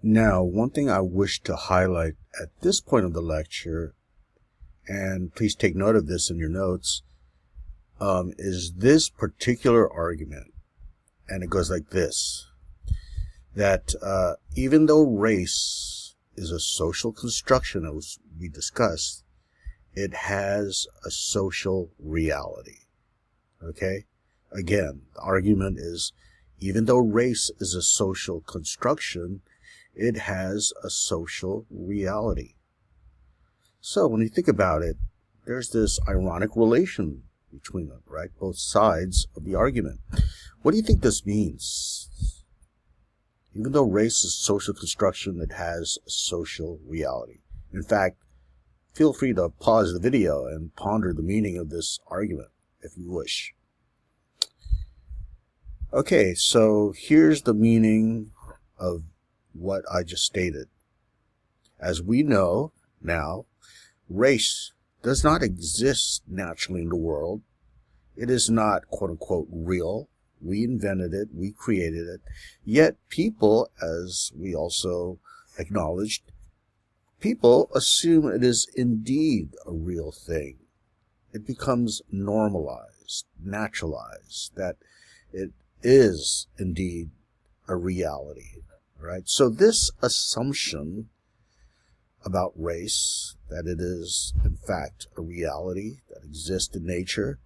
Now, one thing I wish to highlight at this point of the lecture, and please take note of this in your notes, is this particular argument, and it goes like this, that even though race is a social construction, as we discussed, it has a social reality. Okay? Again, the argument is, even though race is a social construction, it has a social reality. So when you think about it, there's this ironic relation between them, right? Both sides of the argument. What do you think this means? Even though race is social construction, it has a social reality. In fact, feel free to pause the video and ponder the meaning of this argument if you wish. Okay, so here's the meaning of what I just stated. As we know now, race does not exist naturally in the world. It is not, quote unquote, real. We invented it, we created it. Yet people, as we also acknowledged, people assume it is indeed a real thing. It becomes normalized, naturalized, that it is indeed a reality, right? So this assumption about race, that it is in fact a reality that exists in nature,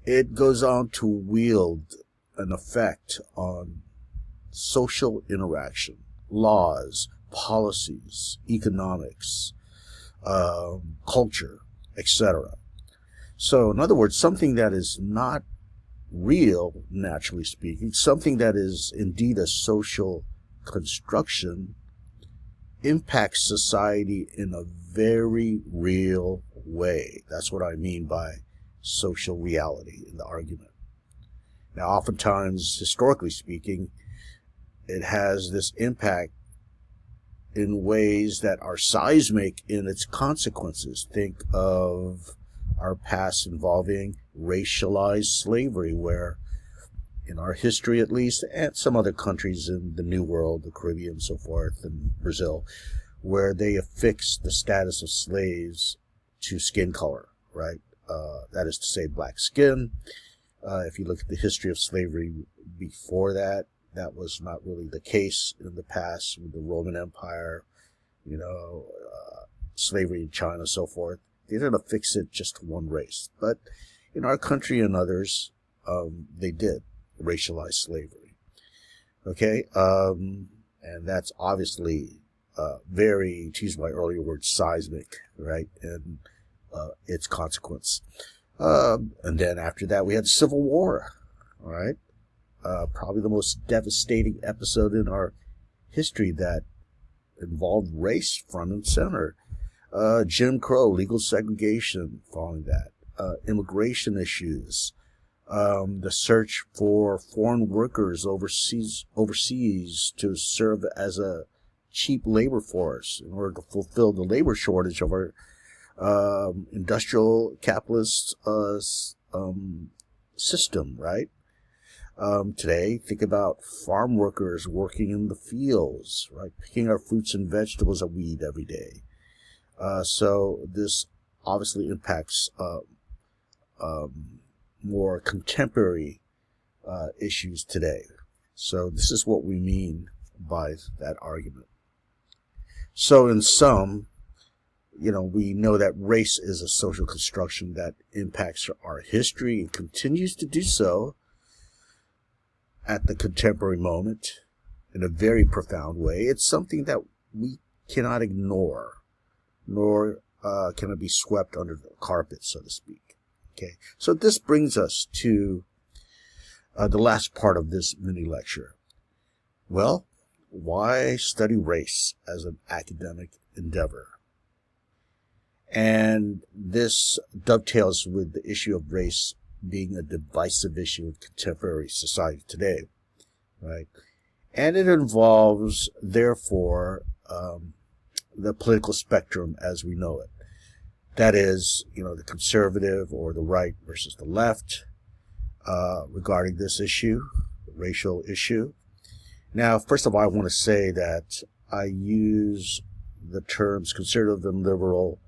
it goes on to wield an effect on social interaction, laws, policies, economics, culture, etc. So in other words, something that is not real, naturally speaking, something that is indeed a social construction, impacts society in a very real way. That's what I mean by social reality in the argument. Now, oftentimes, historically speaking, it has this impact in ways that are seismic in its consequences. Think of our past involving racialized slavery, where in our history at least, and some other countries in the New World, the Caribbean and so forth, and Brazil, where they affixed the status of slaves to skin color, right? That is to say, black skin. If you look at the history of slavery before that, that was not really the case in the past with the Roman Empire, slavery in China and so forth. They didn't affix it just to one race. But in our country and others, they did racialize slavery. Okay? And that's obviously very, to use my earlier word, seismic, right? And its consequence. And then after that, we had the Civil War, all right? Probably the most devastating episode in our history that involved race front and center. Jim Crow, legal segregation following that, immigration issues, the search for foreign workers overseas to serve as a cheap labor force in order to fulfill the labor shortage of our industrial capitalist system, right? Today, think about farm workers working in the fields, right? Picking our fruits and vegetables that we eat every day. So this obviously impacts more contemporary issues today. So this is what we mean by that argument. So in sum, we know that race is a social construction that impacts our history and continues to do so at the contemporary moment in a very profound way. It's something that we cannot ignore, nor can it be swept under the carpet, so to speak. Okay, so this brings us to the last part of this mini lecture. Well, why study race as an academic endeavor? And this dovetails with the issue of race being a divisive issue in contemporary society today, right? And it involves, therefore, the political spectrum as we know it. That is, the conservative or the right versus the left regarding this issue, the racial issue. Now, first of all, I want to say that I use the terms conservative and liberal.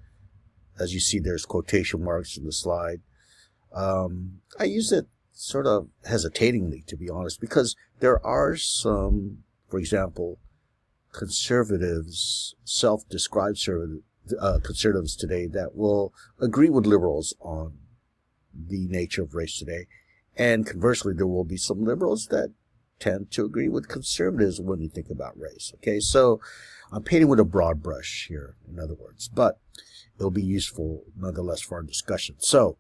As you see, there's quotation marks in the slide. I use it sort of hesitatingly, to be honest, because there are some, for example, conservatives, self-described conservatives today that will agree with liberals on the nature of race today. And conversely, there will be some liberals that tend to agree with conservatives when you think about race. Okay, so I'm painting with a broad brush here, in other words, but it'll be useful nonetheless for our discussion. So,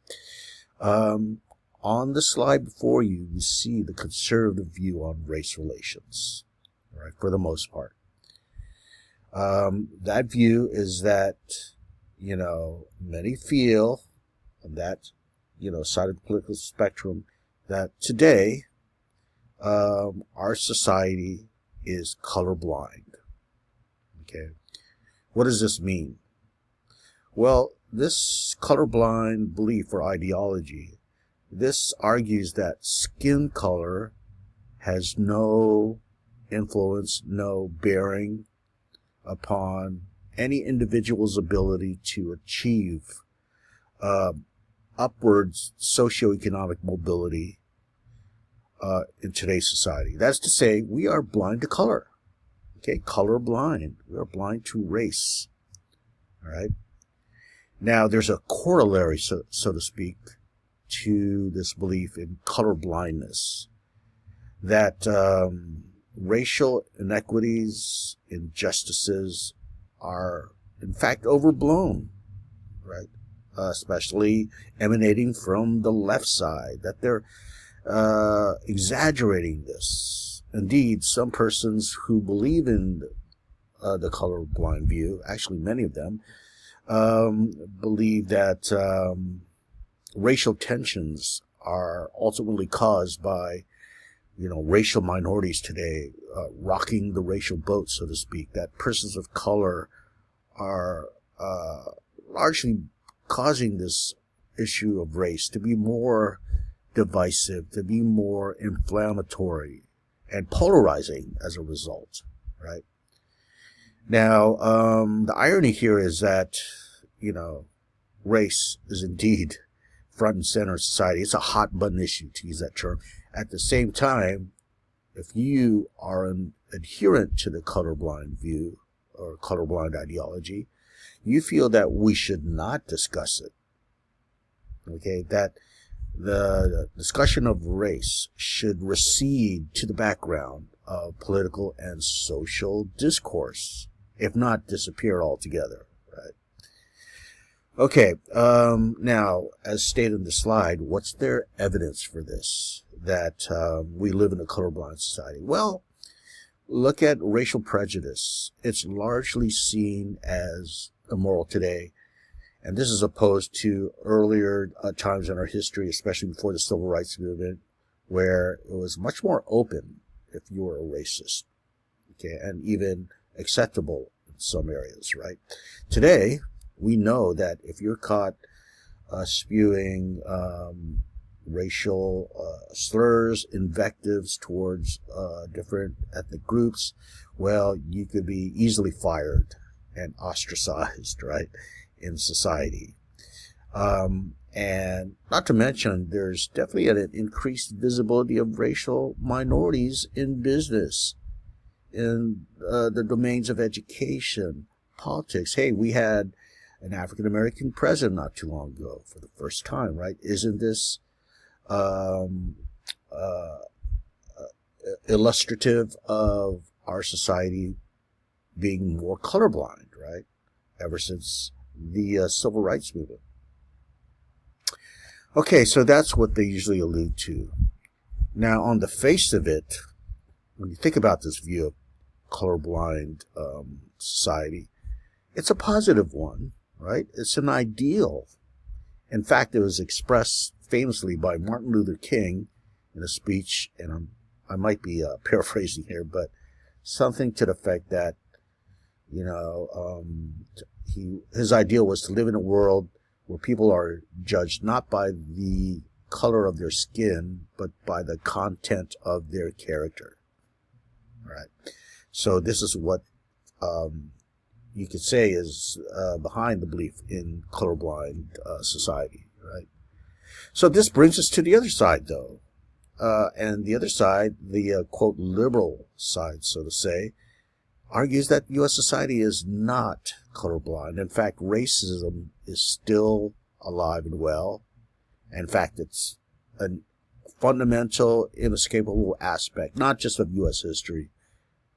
on the slide before you, you see the conservative view on race relations, all right, for the most part. That view is that, many feel on that, side of the political spectrum that today, our society is colorblind. Okay. What does this mean? Well, this colorblind belief or ideology, this argues that skin color has no influence, no bearing upon any individual's ability to achieve upwards socioeconomic mobility in today's society. That's to say, we are blind to color. Okay, color blind. We are blind to race. All right. Now, there's a corollary, so to speak, to this belief in color blindness, that racial inequities, injustices are, in fact, overblown, right? Especially emanating from the left side, that they're exaggerating this. Indeed, some persons who believe in the colorblind view, actually many of them, believe that racial tensions are ultimately caused by, racial minorities today rocking the racial boat, so to speak, that persons of color are largely causing this issue of race to be more divisive, to be more inflammatory and polarizing as a result, right? Now, the irony here is that, race is indeed front and center of society. It's a hot button issue, to use that term. At the same time, if you are an adherent to the colorblind view or colorblind ideology, you feel that we should not discuss it. Okay, that the discussion of race should recede to the background of political and social discourse, if not disappear altogether, right? Okay, now, as stated in the slide, what's their evidence for this, that we live in a colorblind society? Well, look at racial prejudice. It's largely seen as immoral today, and this is opposed to earlier times in our history, especially before the Civil Rights Movement, where it was much more open if you were a racist, okay, and even acceptable in some areas, right? Today, we know that if you're caught spewing racial slurs, invectives towards different ethnic groups, well, you could be easily fired and ostracized, right, in society. And not to mention, there's definitely an increased visibility of racial minorities in business, in the domains of education, politics. Hey, we had an African-American president not too long ago for the first time, right? Isn't this illustrative of our society being more colorblind, right? Ever since the Civil Rights Movement. Okay, so that's what they usually allude to. Now, on the face of it, when you think about this view of colorblind society, it's a positive one, right? It's an ideal. In fact, it was expressed famously by Martin Luther King in a speech, and I might be paraphrasing here, but something to the effect that, his ideal was to live in a world where people are judged not by the color of their skin, but by the content of their character. All right. So this is what you could say is behind the belief in colorblind society, right? So this brings us to the other side, though. And the other side, the quote liberal side, so to say, argues that U.S. society is not colorblind. In fact, racism is still alive and well. In fact, it's a fundamental, inescapable aspect, not just of U.S. history,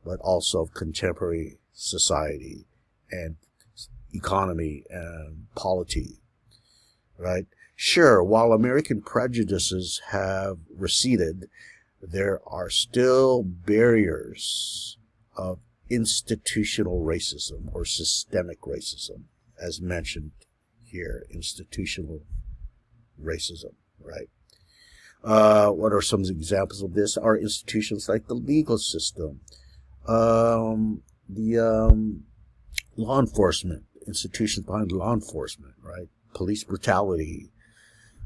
but also of contemporary society and economy and polity, right? Sure, while American prejudices have receded, there are still barriers of institutional racism or systemic racism, as mentioned here, institutional racism, right? What are some examples of this? Are institutions like the legal system, the law enforcement, institutions behind law enforcement, right? Police brutality,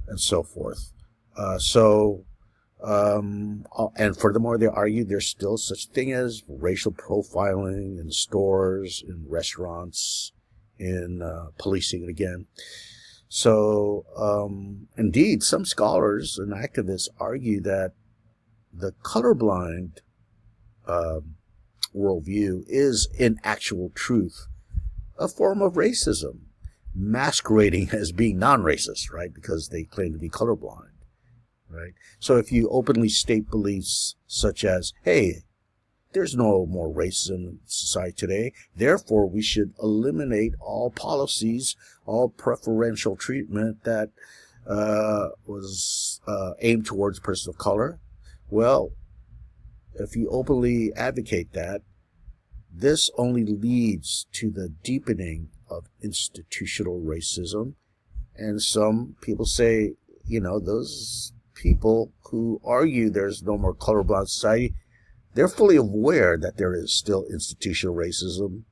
and so forth. And furthermore, they argue there's still such thing as racial profiling in stores, in restaurants, in policing again. So, indeed, some scholars and activists argue that the colorblind worldview is, in actual truth, a form of racism, masquerading as being non-racist, right? Because they claim to be colorblind, right? So if you openly state beliefs such as, hey, there's no more racism in society today, therefore we should eliminate all policies, all preferential treatment that was aimed towards persons of color. Well, if you openly advocate that, this only leads to the deepening of institutional racism. And some people say, those people who argue there's no more colorblind society, they're fully aware that there is still institutional racism,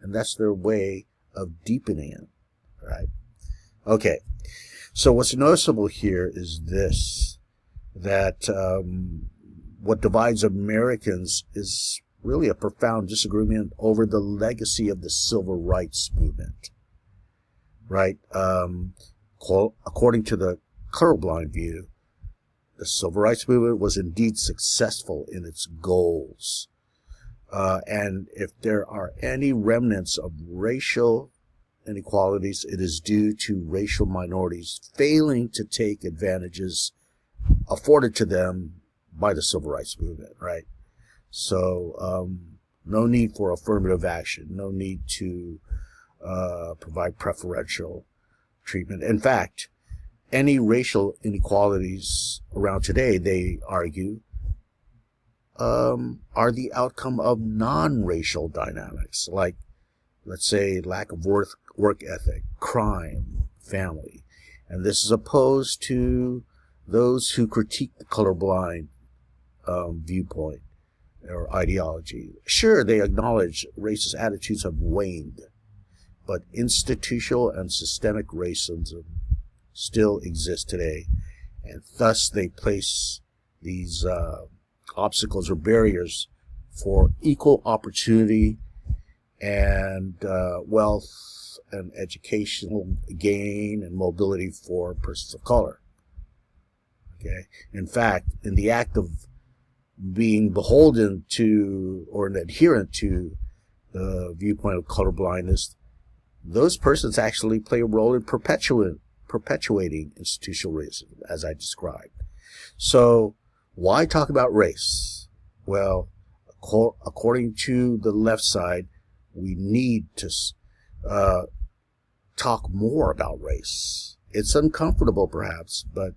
and that's their way of deepening it, right? Okay, so what's noticeable here is this, that what divides Americans is really a profound disagreement over the legacy of the civil rights movement, right? According to the colorblind view, the civil rights movement was indeed successful in its goals. And if there are any remnants of racial inequalities, it is due to racial minorities failing to take advantages afforded to them by the civil rights movement, right? So no need for affirmative action, no need to provide preferential treatment. In fact, any racial inequalities around today, they argue, are the outcome of non-racial dynamics, like, let's say, lack of work ethic, crime, family. And this is opposed to those who critique the colorblind viewpoint or ideology. Sure, they acknowledge racist attitudes have waned, but institutional and systemic racism still exist today, and thus they place these obstacles or barriers for equal opportunity and wealth and educational gain and mobility for persons of color. Okay. In fact, in the act of being beholden to or an adherent to the viewpoint of colorblindness, those persons actually play a role in perpetuating institutional racism, as I described. So why talk about race? Well, according to the left side, we need to talk more about race. It's uncomfortable, perhaps, but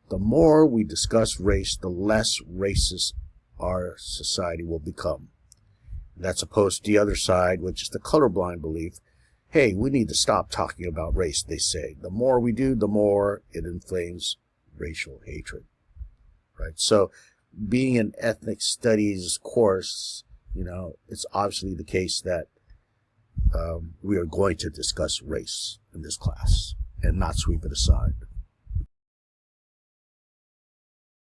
the more we discuss race, the less racist our society will become. That's opposed to the other side, which is the colorblind belief. Hey, we need to stop talking about race, they say. The more we do, the more it inflames racial hatred, right? So being an ethnic studies course, it's obviously the case that we are going to discuss race in this class and not sweep it aside.